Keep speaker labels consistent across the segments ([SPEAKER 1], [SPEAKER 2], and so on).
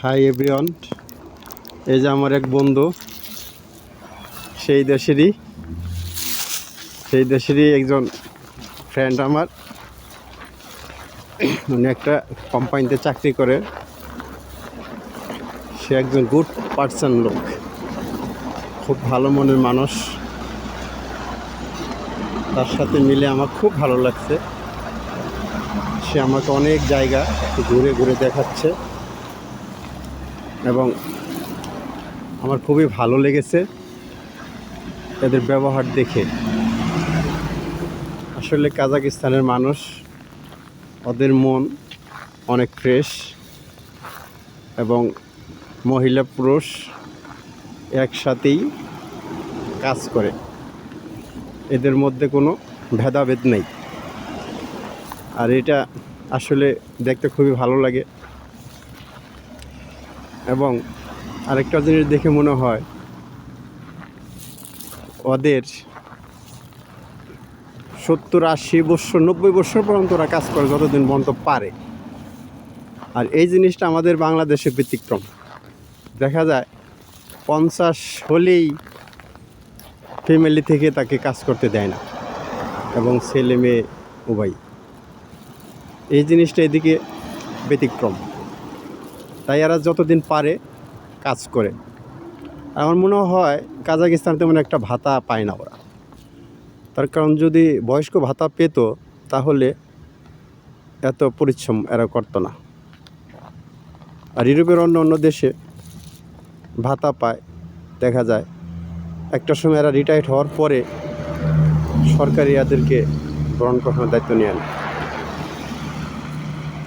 [SPEAKER 1] Hi everyone, এই যে আমার এক বন্ধু সেই দেশেরই একজন ফ্রেন্ড আমার। উনি একটা কোম্পানিতে চাকরি করে। সে একজন গুড পার্সন লোক, খুব ভালো মনের মানুষ। তার সাথে মিলে আমার খুব ভালো লাগছে। সে আমাকে অনেক জায়গা ঘুরে ঘুরে দেখাচ্ছে এবং আমার খুবই ভালো লেগেছে এদের ব্যবহার দেখে। আসলে কাজাকিস্তানের মানুষ, ওদের মন অনেক ফ্রেশ এবং মহিলা পুরুষ একসাথেই কাজ করে। এদের মধ্যে কোনো ভেদাভেদ নেই। আর এটা আসলে দেখতে খুবই ভালো লাগে। এবং আরেকটা জিনিস দেখে মনে হয় ওদের 70-80 বছর 90 বছর পর্যন্ত ওরা কাজ করে, যতদিন পর্যন্ত পারে। আর এই জিনিসটা আমাদের বাংলাদেশে ব্যতিক্রম। দেখা যায় 50 হলেই ফ্যামিলি থেকে তাকে কাজ করতে দেয় না, এবং ছেলে মেয়ে উভয়। এই জিনিসটা এদিকে ব্যতিক্রম, তাই এরা যতদিন পারে কাজ করে। আমার মনে হয় কাজাকিস্তান তেমন একটা ভাতা পায় না ওরা। তার কারণ যদি বয়স্ক ভাতা পেত তাহলে এত পরিশ্রম এরা করতো না। আর ইউরোপের অন্য দেশে ভাতা পায়, দেখা যায় একটা সময় এরা রিটায়ার্ড হওয়ার পরে সরকারি এদেরকে ভরণ পোষণের দায়িত্ব নিয়ে নেয়।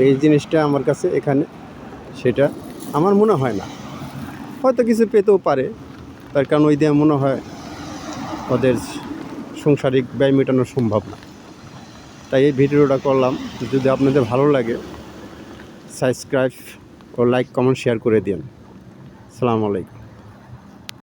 [SPEAKER 1] এই জিনিসটা আমার কাছে এখানে সেটা আমার মনে হয় না। হয়তো কিছু পেতেও পারে, তার কারণ ওই দিয়ে মনে হয় ওদের সাংসারিক ব্যয় মেটানো সম্ভব না। তাই এই ভিডিওটা করলাম। যদি আপনাদের ভালো লাগে সাবস্ক্রাইব ও লাইক কমেন্ট শেয়ার করে দিন। আসসালামু আলাইকুম।